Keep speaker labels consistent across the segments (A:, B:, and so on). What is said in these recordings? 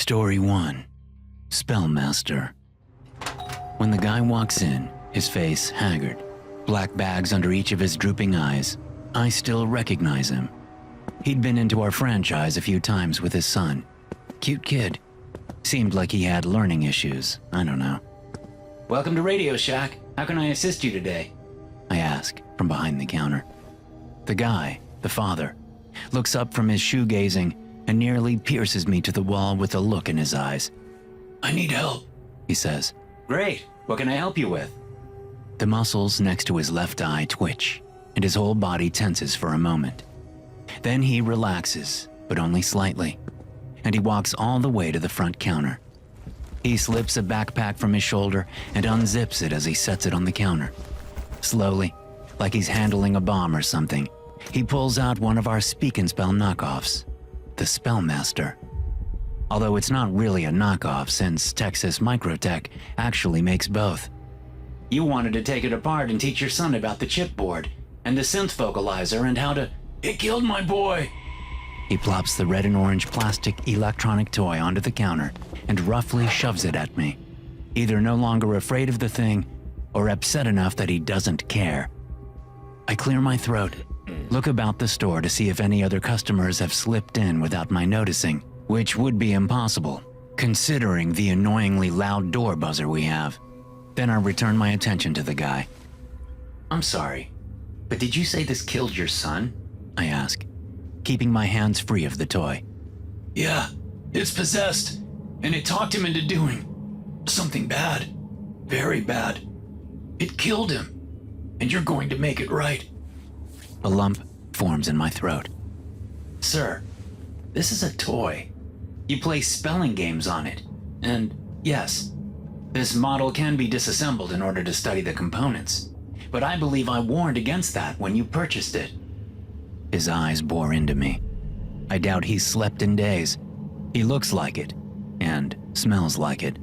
A: Story 1. Spellmaster. When the guy walks in, his face haggard, black bags under each of his drooping eyes, I still recognize him. He'd been into our franchise a few times with his son. Cute kid. Seemed like he had learning issues. I don't know. "Welcome to Radio Shack. How can I assist you today?" I ask from behind the counter. The guy, the father, looks up from his shoegazing and nearly pierces me to the wall with a look in his eyes. "I need help," he says. "Great. What can I help you with?" The muscles next to his left eye twitch, and his whole body tenses for a moment. Then he relaxes, but only slightly, and he walks all the way to the front counter. He slips a backpack from his shoulder and unzips it as he sets it on the counter. Slowly, like he's handling a bomb or something, he pulls out one of our Speak and Spell knockoffs, the Spellmaster. Although it's not really a knockoff since Texas Microtech actually makes both. "You wanted to take it apart and teach your son about the chipboard and the synth vocalizer and how to—" "It killed my boy!" He plops the red and orange plastic electronic toy onto the counter and roughly shoves it at me, either no longer afraid of the thing or upset enough that he doesn't care. I clear my throat, look about the store to see if any other customers have slipped in without my noticing, which would be impossible, considering the annoyingly loud door buzzer we have. Then I return my attention to the guy. "I'm sorry, but did you say this killed your son?" I ask, keeping my hands free of the toy. "Yeah, it's possessed, and it talked him into doing something bad. Very bad. It killed him, and you're going to make it right." A lump forms in my throat. "Sir, this is a toy. You play spelling games on it, and yes, this model can be disassembled in order to study the components, but I believe I warned against that when you purchased it." His eyes bore into me. I doubt he's slept in days. He looks like it, and smells like it.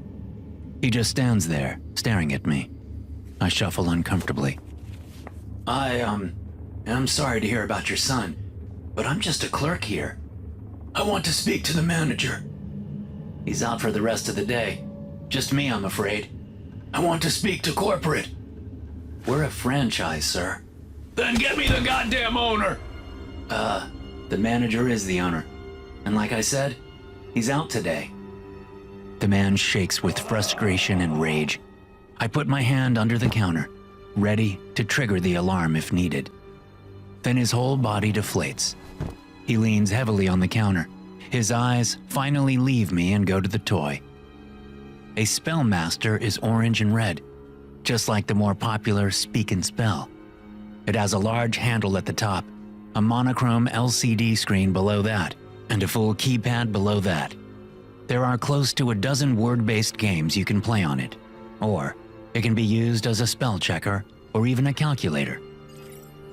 A: He just stands there, staring at me. I shuffle uncomfortably. I'm sorry to hear about your son, but I'm just a clerk here. I want to speak to the manager." "He's out for the rest of the day. Just me, I'm afraid." "I want to speak to corporate." "We're a franchise, sir." "Then get me the goddamn owner!" The manager is the owner. And like I said, he's out today." The man shakes with frustration and rage. I put my hand under the counter, ready to trigger the alarm if needed. Then his whole body deflates. He leans heavily on the counter. His eyes finally leave me and go to the toy. A Spellmaster is orange and red, just like the more popular Speak and Spell. It has a large handle at the top, a monochrome LCD screen below that, and a full keypad below that. There are close to a dozen word-based games you can play on it, or it can be used as a spell checker or even a calculator.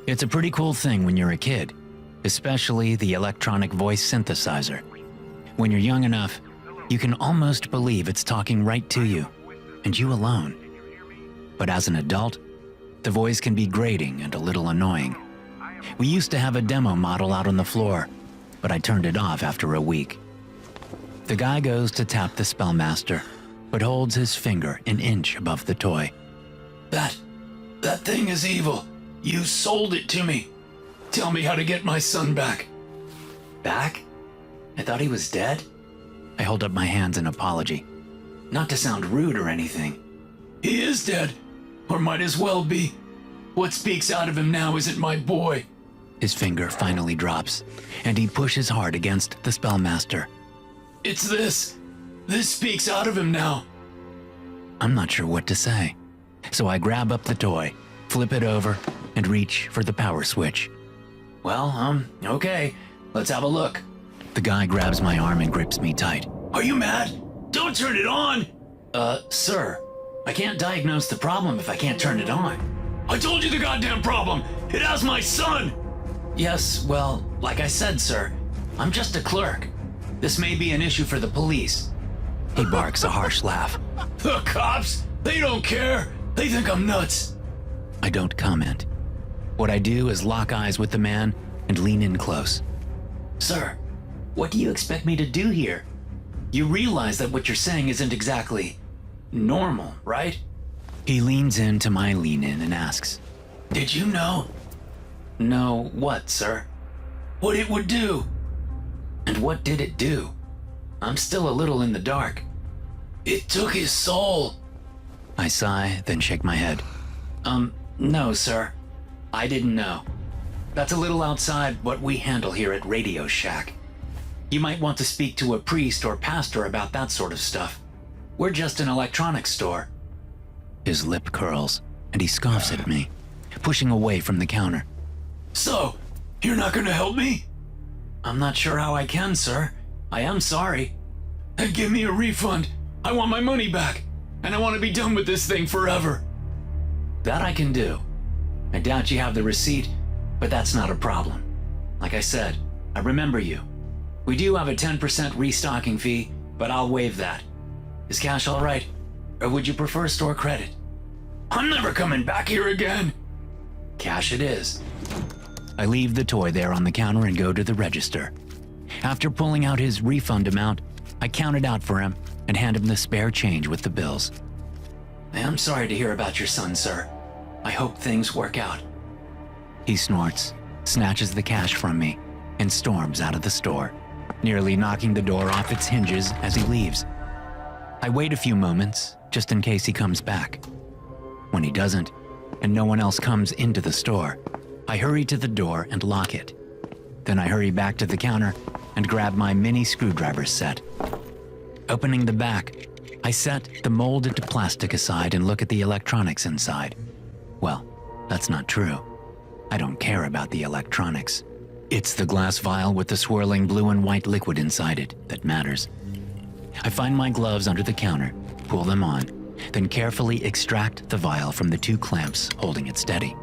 A: It's a pretty cool thing when you're a kid, especially the electronic voice synthesizer. When you're young enough, you can almost believe it's talking right to you, and you alone. But as an adult, the voice can be grating and a little annoying. We used to have a demo model out on the floor, but I turned it off after a week. The guy goes to tap the Spellmaster, but holds his finger an inch above the toy. That thing is evil. You sold it to me. Tell me how to get my son back." "Back? I thought he was dead?" I hold up my hands in apology. Not to sound rude or anything. "He is dead, or might as well be. What speaks out of him now isn't my boy." His finger finally drops, and he pushes hard against the Spellmaster. "It's this. This speaks out of him now." I'm not sure what to say, so I grab up the toy, flip it over, and reach for the power switch. "Well, okay. Let's have a look." The guy grabs my arm and grips me tight. "Are you mad? Don't turn it on!" Sir, I can't diagnose the problem if I can't turn it on." "I told you the goddamn problem! It has my son!" "Yes, well, like I said, sir, I'm just a clerk. This may be an issue for the police." He barks a harsh laugh. "The cops? They don't care. They think I'm nuts." I don't comment. What I do is lock eyes with the man and lean in close. "Sir, what do you expect me to do here?" You realize that what you're saying isn't exactly normal, right? He leans into my lean-in and asks, "Did you know?" "Know what, sir?" "What it would do." "And what did it do?" I'm still a little in the dark. "It took his soul." I sigh, then shake my head. No, sir. I didn't know. That's a little outside what we handle here at Radio Shack. You might want to speak to a priest or pastor about that sort of stuff. We're just an electronics store." His lip curls, and he scoffs at me, pushing away from the counter. "So, you're not gonna help me?" "I'm not sure how I can, sir. I am sorry." "Then give me a refund. I want my money back, and I want to be done with this thing forever." "That I can do. I doubt you have the receipt, but that's not a problem. Like I said, I remember you. We do have a 10% restocking fee, but I'll waive that. Is cash all right? Or would you prefer store credit?" "I'm never coming back here again." "Cash it is." I leave the toy there on the counter and go to the register. After pulling out his refund amount, I count it out for him and hand him the spare change with the bills. "I am sorry to hear about your son, sir. I hope things work out." He snorts, snatches the cash from me, and storms out of the store, nearly knocking the door off its hinges as he leaves. I wait a few moments, just in case he comes back. When he doesn't, and no one else comes into the store, I hurry to the door and lock it. Then I hurry back to the counter and grab my mini screwdriver set. Opening the back, I set the molded plastic aside and look at the electronics inside. Well, that's not true. I don't care about the electronics. It's the glass vial with the swirling blue and white liquid inside it that matters. I find my gloves under the counter, pull them on, then carefully extract the vial from the two clamps holding it steady.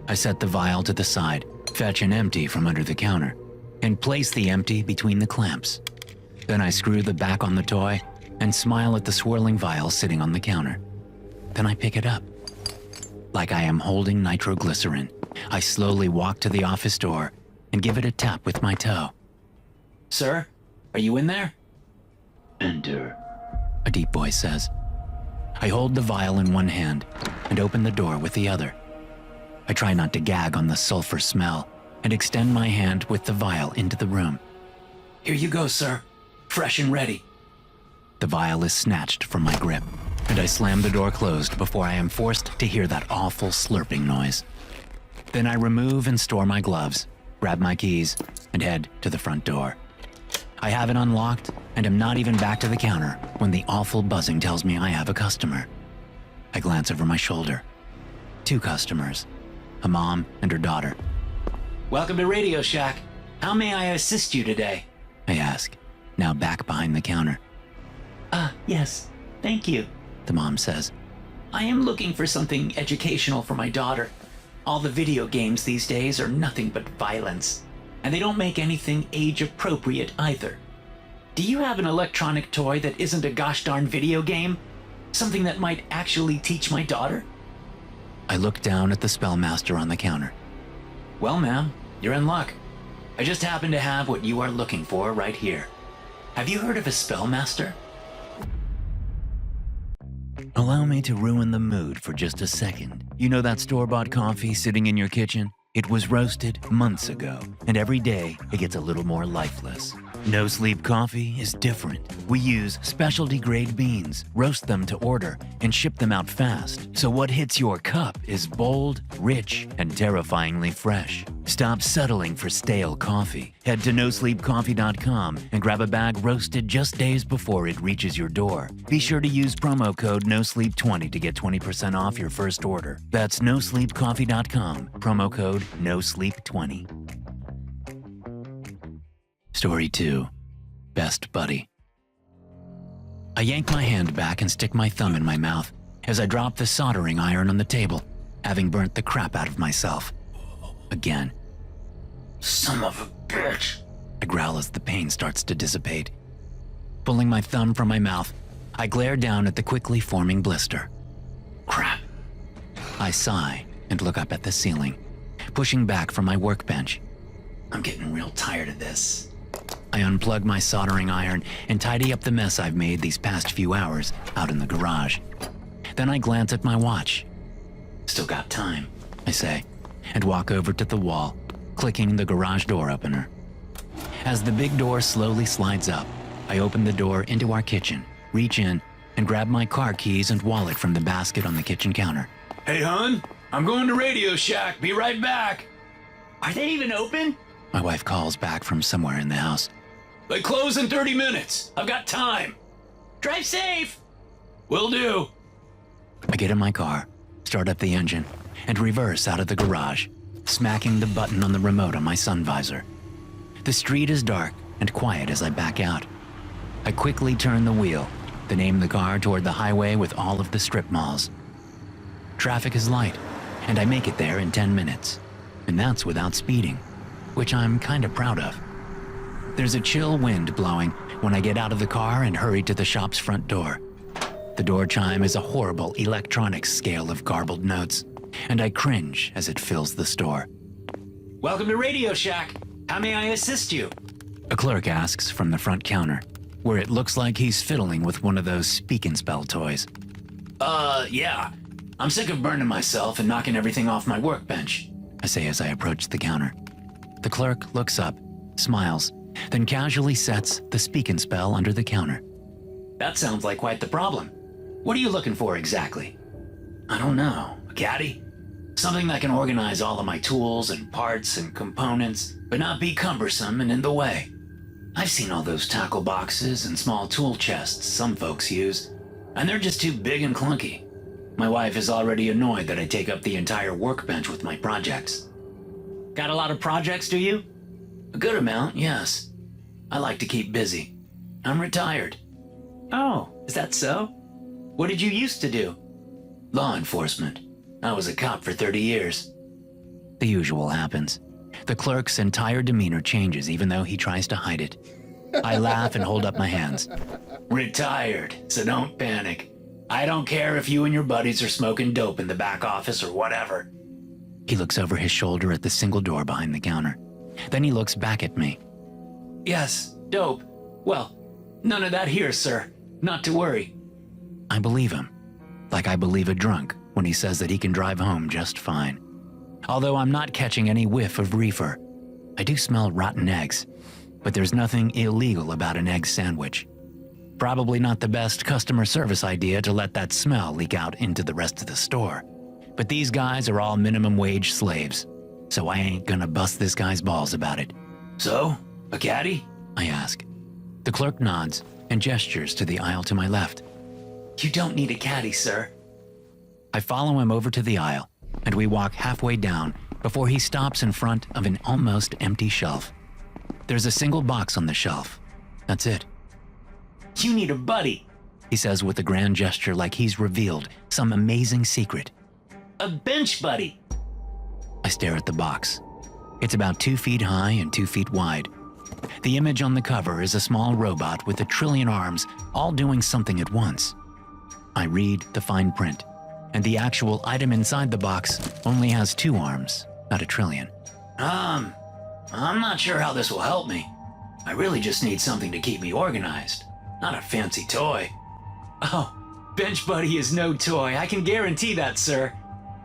A: I set the vial to the side, fetch an empty from under the counter, and place the empty between the clamps. Then I screw the back on the toy and smile at the swirling vial sitting on the counter. Then I pick it up. Like I am holding nitroglycerin, I slowly walk to the office door and give it a tap with my toe. "Sir, are you in there?" "Enter," a deep voice says. I hold the vial in one hand and open the door with the other. I try not to gag on the sulfur smell and extend my hand with the vial into the room. "Here you go, sir. Fresh and ready." The vial is snatched from my grip, and I slam the door closed before I am forced to hear that awful slurping noise. Then I remove and store my gloves, grab my keys, and head to the front door. I have it unlocked and am not even back to the counter when the awful buzzing tells me I have a customer. I glance over my shoulder. 2 customers, a mom and her daughter. "Welcome to Radio Shack. How may I assist you today?" I ask, now back behind the counter. Yes, thank you," the mom says. "I am looking for something educational for my daughter. All the video games these days are nothing but violence, and they don't make anything age-appropriate either. Do you have an electronic toy that isn't a gosh darn video game? Something that might actually teach my daughter?" I look down at the spellmaster on the counter. "Well, ma'am, you're in luck. I just happen to have what you are looking for right here. Have you heard of a spellmaster?" Allow me to ruin the mood for just a second. You know that store-bought coffee sitting in your kitchen? It was roasted months ago, and every day it gets a little more lifeless. No Sleep Coffee is different. We use specialty grade beans, roast them to order, and ship them out fast. So what hits your cup is bold, rich, and terrifyingly fresh. Stop settling for stale coffee. Head to nosleepcoffee.com and grab a bag roasted just days before it reaches your door. Be sure to use promo code NOSLEEP20 to get 20% off your first order. That's nosleepcoffee.com, promo code NOSLEEP20. Story 2. Best Buddy. I yank my hand back and stick my thumb in my mouth as I drop the soldering iron on the table, having burnt the crap out of myself. Again. "Son of a bitch," I growl as the pain starts to dissipate. Pulling my thumb from my mouth, I glare down at the quickly forming blister. Crap. I sigh and look up at the ceiling, pushing back from my workbench. I'm getting real tired of this. I unplug my soldering iron and tidy up the mess I've made these past few hours out in the garage. Then I glance at my watch. Still got time, I say, and walk over to the wall, clicking the garage door opener. As the big door slowly slides up, I open the door into our kitchen, reach in, and grab my car keys and wallet from the basket on the kitchen counter. Hey, hon, I'm going to Radio Shack. Be right back. Are they even open? My wife calls back from somewhere in the house. They close in 30 minutes. I've got time. Drive safe. Will do. I get in my car, start up the engine, and reverse out of the garage, smacking the button on the remote on my sun visor. The street is dark and quiet as I back out. I quickly turn the wheel, then aim the car toward the highway with all of the strip malls. Traffic is light, and I make it there in 10 minutes, and that's without speeding, which I'm kind of proud of. There's a chill wind blowing when I get out of the car and hurry to the shop's front door. The door chime is a horrible electronics scale of garbled notes, and I cringe as it fills the store. Welcome to Radio Shack. How may I assist you? A clerk asks from the front counter, where it looks like he's fiddling with one of those speak and spell toys. Yeah. I'm sick of burning myself and knocking everything off my workbench, I say as I approach the counter. The clerk looks up, smiles, then casually sets the speak and spell under the counter. That sounds like quite the problem. What are you looking for exactly? I don't know. A caddy? Something that can organize all of my tools and parts and components, but not be cumbersome and in the way. I've seen all those tackle boxes and small tool chests some folks use, and they're just too big and clunky. My wife is already annoyed that I take up the entire workbench with my projects. Got a lot of projects, do you? A good amount, yes. I like to keep busy. I'm retired. Oh, is that so? What did you used to do? Law enforcement. I was a cop for 30 years. The usual happens. The clerk's entire demeanor changes even though he tries to hide it. I laugh and hold up my hands. Retired, so don't panic. I don't care if you and your buddies are smoking dope in the back office or whatever. He looks over his shoulder at the single door behind the counter. Then he looks back at me. Yes, dope. Well, none of that here, sir. Not to worry. I believe him. Like I believe a drunk when he says that he can drive home just fine. Although I'm not catching any whiff of reefer. I do smell rotten eggs, but there's nothing illegal about an egg sandwich. Probably not the best customer service idea to let that smell leak out into the rest of the store. But these guys are all minimum wage slaves, so I ain't gonna bust this guy's balls about it. So, a caddy? I ask. The clerk nods and gestures to the aisle to my left. You don't need a caddy, sir. I follow him over to the aisle, and we walk halfway down before he stops in front of an almost empty shelf. There's a single box on the shelf. That's it. You need a buddy, he says with a grand gesture like he's revealed some amazing secret. A bench buddy. I stare at the box. It's about 2 feet high and 2 feet wide. The image on the cover is a small robot with 1 trillion arms, all doing something at once. I read the fine print, and the actual item inside the box only has 2 arms, not 1 trillion. I'm not sure how this will help me. I really just need something to keep me organized, not a fancy toy. Oh, Bench Buddy is no toy, I can guarantee that, sir.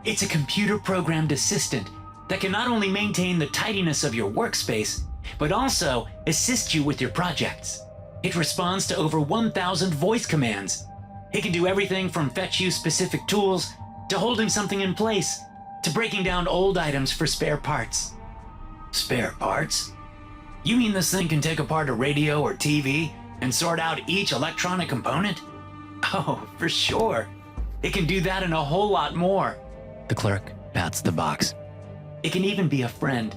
A: It's a computer-programmed assistant that can not only maintain the tidiness of your workspace, but also assist you with your projects. It responds to over 1,000 voice commands. It can do everything from fetch you specific tools, to holding something in place, to breaking down old items for spare parts. Spare parts? You mean this thing can take apart a radio or TV and sort out each electronic component? Oh, for sure. It can do that and a whole lot more. The clerk pats the box. It can even be a friend.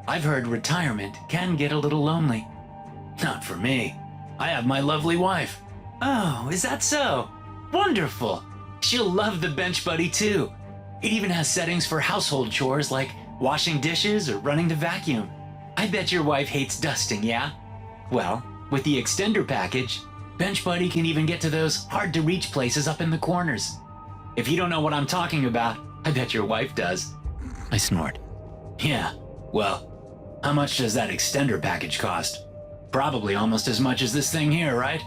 A: I've heard retirement can get a little lonely. Not for me. I have my lovely wife. Oh, is that so? Wonderful. She'll love the Bench Buddy too. It even has settings for household chores like washing dishes or running the vacuum. I bet your wife hates dusting, yeah? Well, with the extender package, Bench Buddy can even get to those hard-to-reach places up in the corners. If you don't know what I'm talking about, I bet your wife does. I snort. Yeah, well, how much does that extender package cost? Probably almost as much as this thing here, right?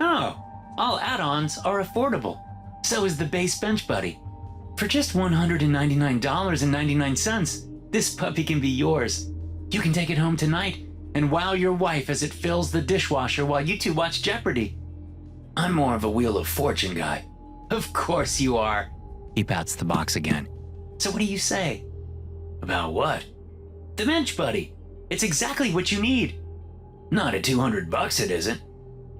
A: Oh, all add-ons are affordable. So is the base bench buddy. For just $199.99, this puppy can be yours. You can take it home tonight and wow your wife as it fills the dishwasher while you two watch Jeopardy. I'm more of a Wheel of Fortune guy. Of course you are. He pats the box again. So what do you say? About what? The bench buddy. It's exactly what you need. Not at $200 it isn't.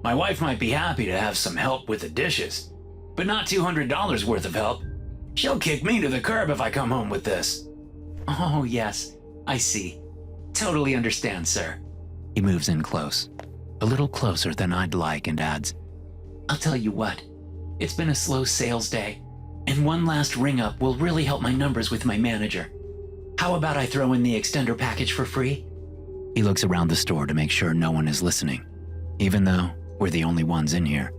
A: My wife might be happy to have some help with the dishes, but not $200 worth of help. She'll kick me to the curb if I come home with this. Oh yes, I see. Totally understand, sir. He moves in close, a little closer than I'd like, and adds, I'll tell you what, it's been a slow sales day, and one last ring up will really help my numbers with my manager. How about I throw in the extender package for free? He looks around the store to make sure no one is listening, even though we're the only ones in here.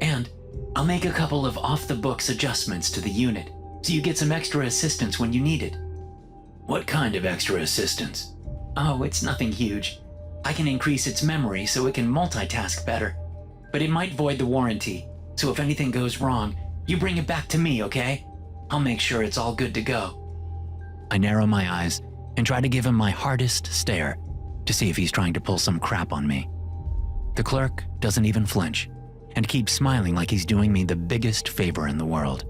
A: And I'll make a couple of off-the-books adjustments to the unit, so you get some extra assistance when you need it. What kind of extra assistance? Oh, it's nothing huge. I can increase its memory so it can multitask better, but it might void the warranty, so if anything goes wrong, you bring it back to me, okay? I'll make sure it's all good to go. I narrow my eyes and try to give him my hardest stare to see if he's trying to pull some crap on me. The clerk doesn't even flinch and keeps smiling like he's doing me the biggest favor in the world.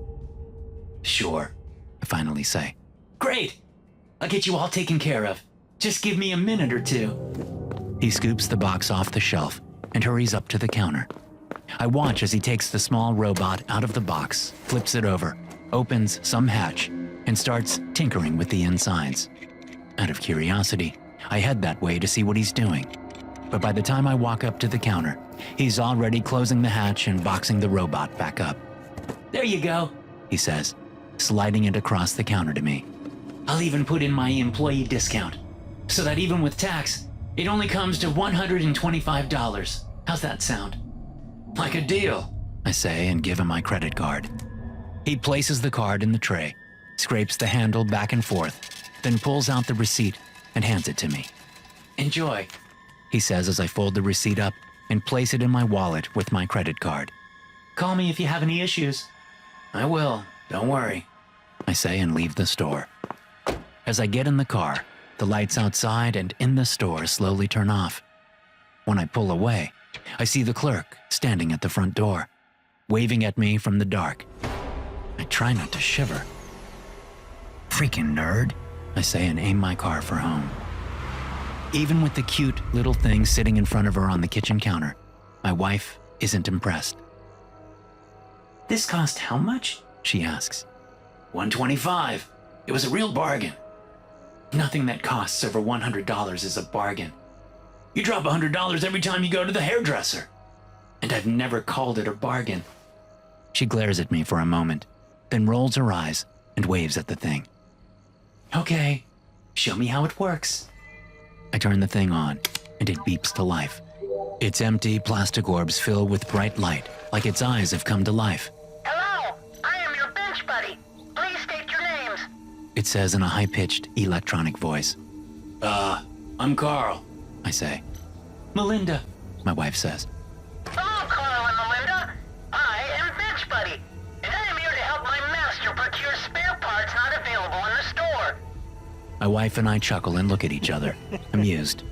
A: Sure, I finally say. Great! I'll get you all taken care of. Just give me a minute or two. He scoops the box off the shelf and hurries up to the counter. I watch as he takes the small robot out of the box, flips it over, opens some hatch, and starts tinkering with the insides. Out of curiosity, I head that way to see what he's doing. But by the time I walk up to the counter, he's already closing the hatch and boxing the robot back up. There you go, he says, sliding it across the counter to me. I'll even put in my employee discount, so that even with tax, it only comes to $125. How's that sound? Like a deal, I say and give him my credit card. He places the card in the tray, scrapes the handle back and forth, then pulls out the receipt and hands it to me. Enjoy, he says as I fold the receipt up and place it in my wallet with my credit card. Call me if you have any issues. I will, don't worry, I say and leave the store. As I get in the car, the lights outside and in the store slowly turn off. When I pull away, I see the clerk standing at the front door, waving at me from the dark. I try not to shiver. Freaking nerd, I say and aim my car for home. Even with the cute little thing sitting in front of her on the kitchen counter, my wife isn't impressed. This cost how much? She asks. $125. It was a real bargain. Nothing that costs over $100 is a bargain. You drop $100 every time you go to the hairdresser. And I've never called it a bargain. She glares at me for a moment, then rolls her eyes and waves at the thing. Okay, show me how it works. I turn the thing on, and it beeps to life. Its empty plastic orbs fill with bright light, like its eyes have come to life.
B: Hello, I am your bench buddy. Please state your names.
A: It says in a high-pitched electronic voice. I'm Carl, I say. Melinda, my wife says.
B: Hello, Carl and Melinda. I am bench buddy, and I am here to help my master procure spare parts not available in the store.
A: My wife and I chuckle and look at each other, amused.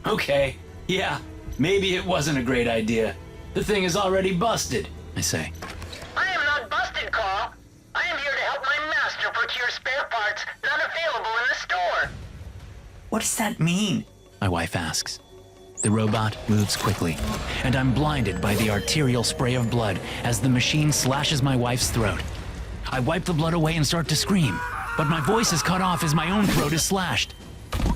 A: Okay, yeah, maybe it wasn't a great idea. The thing is already busted, I say.
B: I am not busted, Carl. I am here to help my master procure spare parts not available in the store.
A: What does that mean? My wife asks. The robot moves quickly, and I'm blinded by the arterial spray of blood as the machine slashes my wife's throat. I wipe the blood away and start to scream, but my voice is cut off as my own throat is slashed.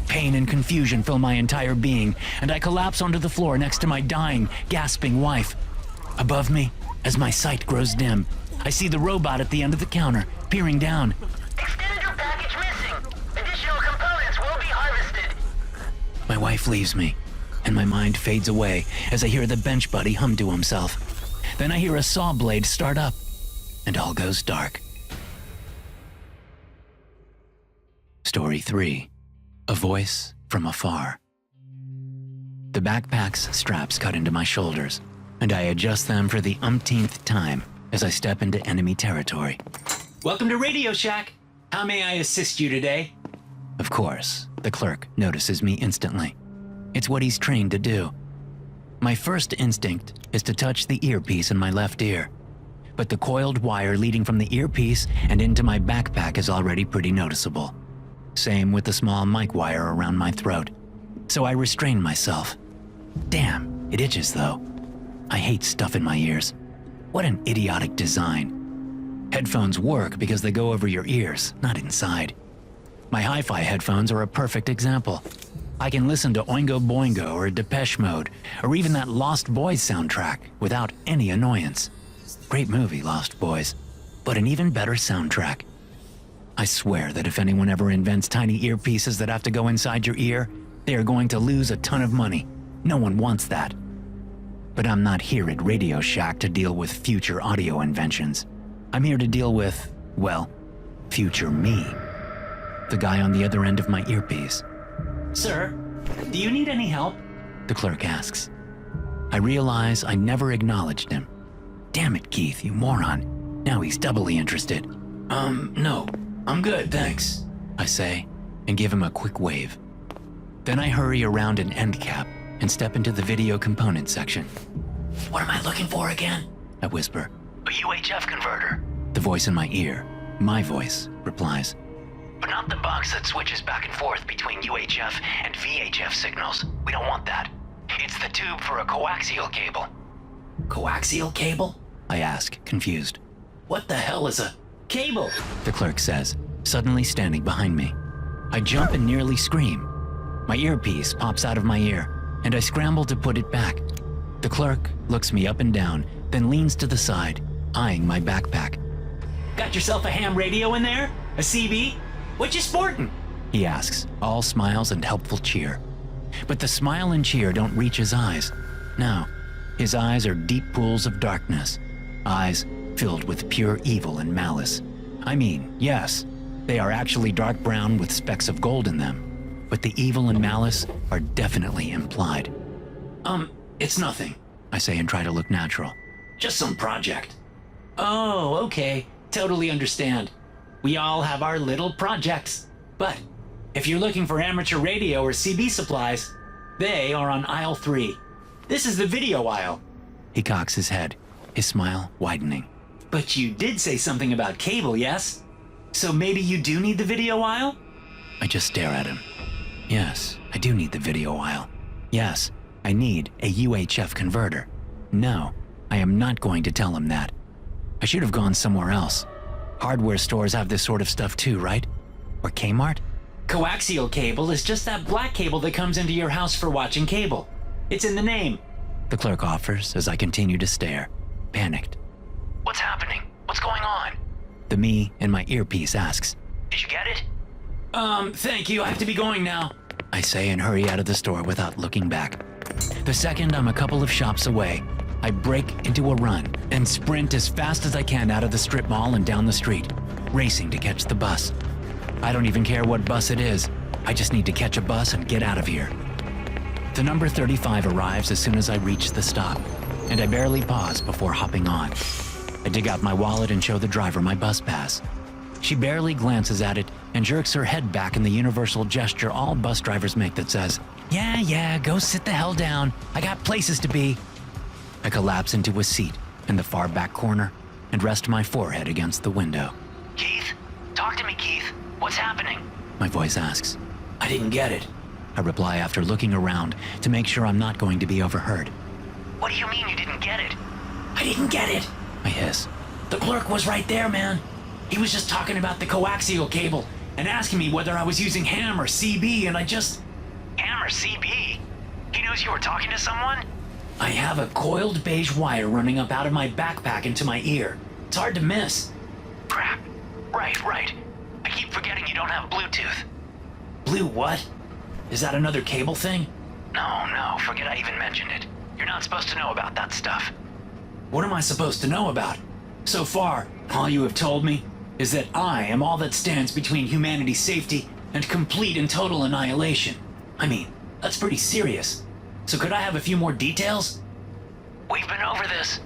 A: Pain and confusion fill my entire being, and I collapse onto the floor next to my dying, gasping wife. Above me, as my sight grows dim, I see the robot at the end of the counter, peering down.
B: Extender package missing. Additional components will be harvested.
A: My wife leaves me, and my mind fades away as I hear the bench buddy hum to himself. Then I hear a saw blade start up, and all goes dark. Story 3. A Voice from Afar. The backpack's straps cut into my shoulders, and I adjust them for the umpteenth time as I step into enemy territory. Welcome to Radio Shack. How may I assist you today? Of course, the clerk notices me instantly. It's what he's trained to do. My first instinct is to touch the earpiece in my left ear, but the coiled wire leading from the earpiece and into my backpack is already pretty noticeable. Same with the small mic wire around my throat. So I restrain myself. Damn, it itches though. I hate stuff in my ears. What an idiotic design. Headphones work because they go over your ears, not inside. My hi-fi headphones are a perfect example. I can listen to Oingo Boingo or Depeche Mode, or even that Lost Boys soundtrack without any annoyance. Great movie, Lost Boys, but an even better soundtrack. I swear that if anyone ever invents tiny earpieces that have to go inside your ear, they are going to lose a ton of money. No one wants that. But I'm not here at Radio Shack to deal with future audio inventions. I'm here to deal with, well, future me. The guy on the other end of my earpiece. Sir, do you need any help? The clerk asks. I realize I never acknowledged him. Damn it, Keith, you moron. Now he's doubly interested. No, I'm good, thanks, I say, and give him a quick wave. Then I hurry around an end cap and step into the video component section. What am I looking for again? I whisper. A UHF converter. The voice in my ear, my voice, replies. But not the box that switches back and forth between UHF and VHF signals. We don't want that. It's the tube for a coaxial cable. Coaxial cable? I ask, confused. What the hell is a cable? The clerk says, suddenly standing behind me. I jump and nearly scream. My earpiece pops out of my ear, and I scramble to put it back. The clerk looks me up and down, then leans to the side, eyeing my backpack. Got yourself a ham radio in there? A CB? What you sporting? He asks, all smiles and helpful cheer. But the smile and cheer don't reach his eyes. No, his eyes are deep pools of darkness. Eyes filled with pure evil and malice. I mean, yes, they are actually dark brown with specks of gold in them. But the evil and malice are definitely implied. It's nothing, I say and try to look natural. Just some project. Oh, okay. Totally understand. We all have our little projects. But if you're looking for amateur radio or CB supplies, they are on aisle 3. This is the video aisle. He cocks his head, his smile widening. But you did say something about cable, yes? So maybe you do need the video aisle? I just stare at him. Yes, I do need the video aisle. Yes, I need a UHF converter. No, I am not going to tell him that. I should have gone somewhere else. Hardware stores have this sort of stuff too, right? Or Kmart? Coaxial cable is just that black cable that comes into your house for watching cable. It's in the name. The clerk offers as I continue to stare, panicked. What's happening? What's going on? The me in my earpiece asks. Did you get it? Thank you. I have to be going now, I say and hurry out of the store without looking back. The second I'm a couple of shops away, I break into a run and sprint as fast as I can out of the strip mall and down the street, racing to catch the bus. I don't even care what bus it is. I just need to catch a bus and get out of here. The number 35 arrives as soon as I reach the stop, and I barely pause before hopping on. I dig out my wallet and show the driver my bus pass. She barely glances at it and jerks her head back in the universal gesture all bus drivers make that says, Yeah, go sit the hell down. I got places to be. I collapse into a seat in the far back corner and rest my forehead against the window. Keith? Talk to me, Keith. What's happening? My voice asks. I didn't get it, I reply after looking around to make sure I'm not going to be overheard. What do you mean you didn't get it? I didn't get it, I hiss. The clerk was right there, man. He was just talking about the coaxial cable and asking me whether I was using ham or CB, and I just... Ham or CB? He knows you were talking to someone? I have a coiled beige wire running up out of my backpack into my ear. It's hard to miss. Crap. Right. I keep forgetting you don't have Bluetooth. Blue what? Is that another cable thing? No, forget I even mentioned it. You're not supposed to know about that stuff. What am I supposed to know about? So far, all you have told me is that I am all that stands between humanity's safety and complete and total annihilation. I mean, that's pretty serious. So could I have a few more details?
C: We've been over this.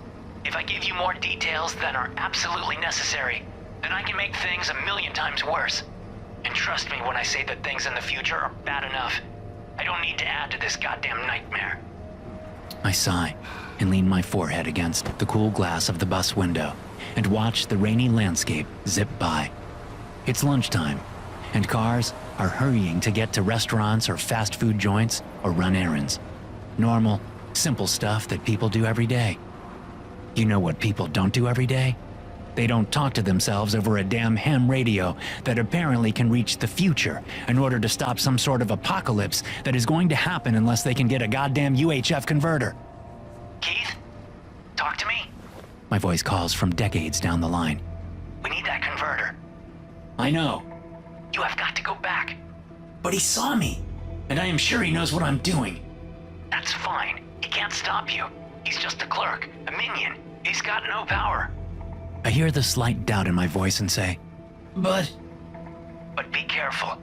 C: If I give you more details than are absolutely necessary, then I can make things a million times worse. And trust me when I say that things in the future are bad enough. I don't need to add to this goddamn nightmare.
A: I sigh and lean my forehead against the cool glass of the bus window and watch the rainy landscape zip by. It's lunchtime, and cars are hurrying to get to restaurants or fast food joints or run errands. Normal, simple stuff that people do every day. You know what people don't do every day? They don't talk to themselves over a damn ham radio that apparently can reach the future in order to stop some sort of apocalypse that is going to happen unless they can get a goddamn UHF converter.
C: Keith? Talk to me?
A: My voice calls from decades down the line.
C: We need that converter.
A: I know.
C: You have got to go back.
A: But he saw me, and I am sure he knows what I'm doing.
C: That's fine. He can't stop you. He's just a clerk, a minion. He's got no power.
A: I hear the slight doubt in my voice and say, But
C: be careful.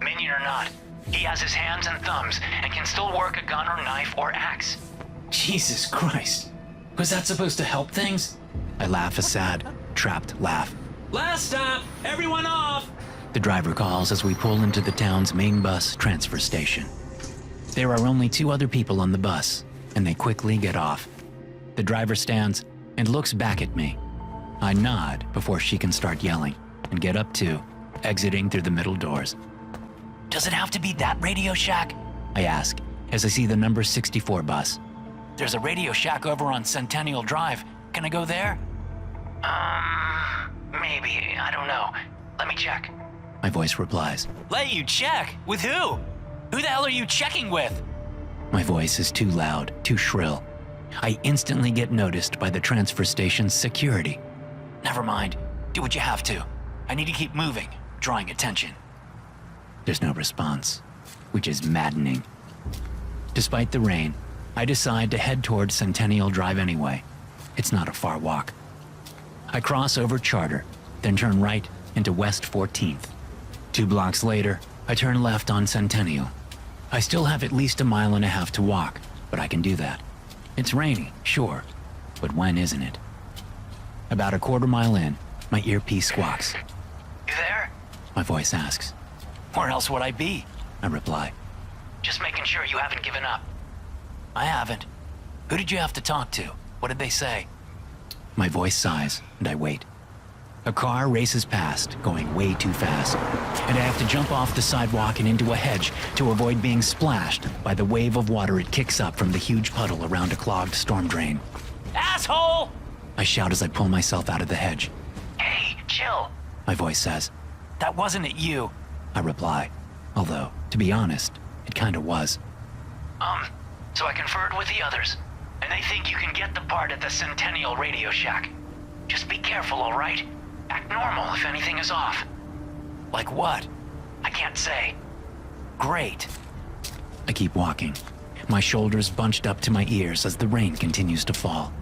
C: Minion or not, he has his hands and thumbs and can still work a gun or knife or axe.
A: Jesus Christ. Was that supposed to help things? I laugh a sad, trapped laugh. Last stop! Everyone off! The driver calls as we pull into the town's main bus transfer station. There are only 2 other people on the bus, and they quickly get off. The driver stands and looks back at me. I nod before she can start yelling and get up too, exiting through the middle doors.
C: Does it have to be that Radio Shack?
A: I ask as I see the number 64 bus.
C: There's a Radio Shack over on Centennial Drive. Can I go there? Maybe. I don't know. Let me check.
A: My voice replies.
C: Let you check? With who? Who the hell are you checking with?
A: My voice is too loud, too shrill. I instantly get noticed by the transfer station's security.
C: Never mind. Do what you have to. I need to keep moving, drawing attention.
A: There's no response, which is maddening. Despite the rain, I decide to head toward Centennial Drive anyway. It's not a far walk. I cross over Charter, then turn right into West 14th. 2 blocks later, I turn left on Centennial. I still have at least 1.5 miles to walk, but I can do that. It's rainy, sure, but when isn't it? About 1/4 mile in, my earpiece squawks.
C: You there?
A: My voice asks.
C: Where else would I be?
A: I reply.
C: Just making sure you haven't given up.
A: I haven't.
C: Who did you have to talk to? What did they say?
A: My voice sighs, and I wait. A car races past, going way too fast, and I have to jump off the sidewalk and into a hedge to avoid being splashed by the wave of water it kicks up from the huge puddle around a clogged storm drain.
C: Asshole!
A: I shout as I pull myself out of the hedge.
C: Hey, chill.
A: My voice says.
C: That wasn't at you.
A: I reply, although, to be honest, it kinda was.
C: So I conferred with the others, and they think you can get the part at the Centennial Radio Shack. Just be careful, all right? Act normal if anything is off.
A: Like what?
C: I can't say. Great.
A: I keep walking, my shoulders bunched up to my ears as the rain continues to fall.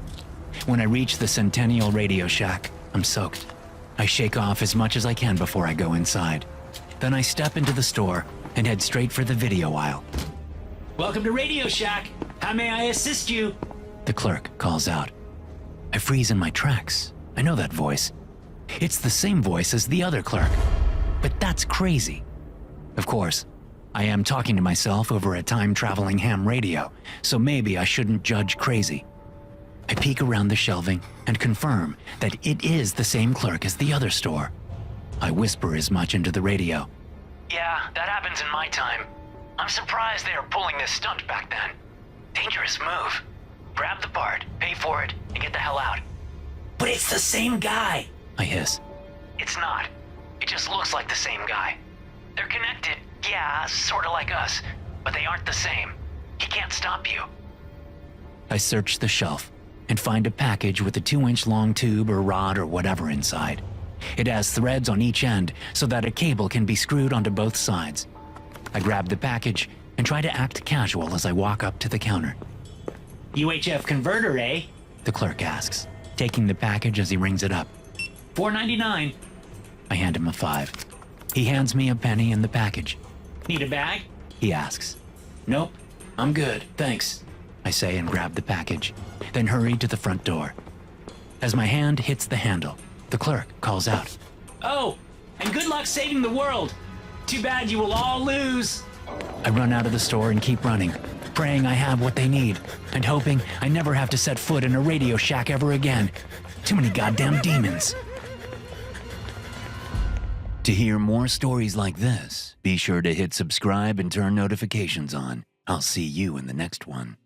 A: When I reach the Centennial Radio Shack, I'm soaked. I shake off as much as I can before I go inside. Then I step into the store and head straight for the video aisle.
C: Welcome to Radio Shack. How may I assist you?
A: The clerk calls out. I freeze in my tracks. I know that voice. It's the same voice as the other clerk. But that's crazy. Of course, I am talking to myself over a time-traveling ham radio, so maybe I shouldn't judge crazy. I peek around the shelving and confirm that it is the same clerk as the other store. I whisper as much into the radio.
C: Yeah, that happens in my time. I'm surprised they were pulling this stunt back then. Dangerous move. Grab the part, pay for it, and get the hell out.
A: But it's the same guy, I hiss.
C: It's not. It just looks like the same guy. They're connected, yeah, sort of like us, but they aren't the same. He can't stop you.
A: I search the shelf and find a package with a 2-inch long tube or rod or whatever inside. It has threads on each end so that a cable can be screwed onto both sides. I grab the package and try to act casual as I walk up to the counter.
C: UHF converter, eh?
A: The clerk asks, taking the package as he rings it up.
C: $4.99.
A: I hand him a 5. He hands me a penny and the package.
C: Need a bag?
A: He asks.
C: Nope.
A: I'm good, thanks, I say and grab the package, then hurry to the front door. As my hand hits the handle, the clerk calls out, "Oh, and good luck saving the world! Too bad you will all lose!" I run out of the store and keep running, praying I have what they need, and hoping I never have to set foot in a Radio Shack ever again. Too many goddamn demons. To hear more stories like this, be sure to hit subscribe and turn notifications on. I'll see you in the next one.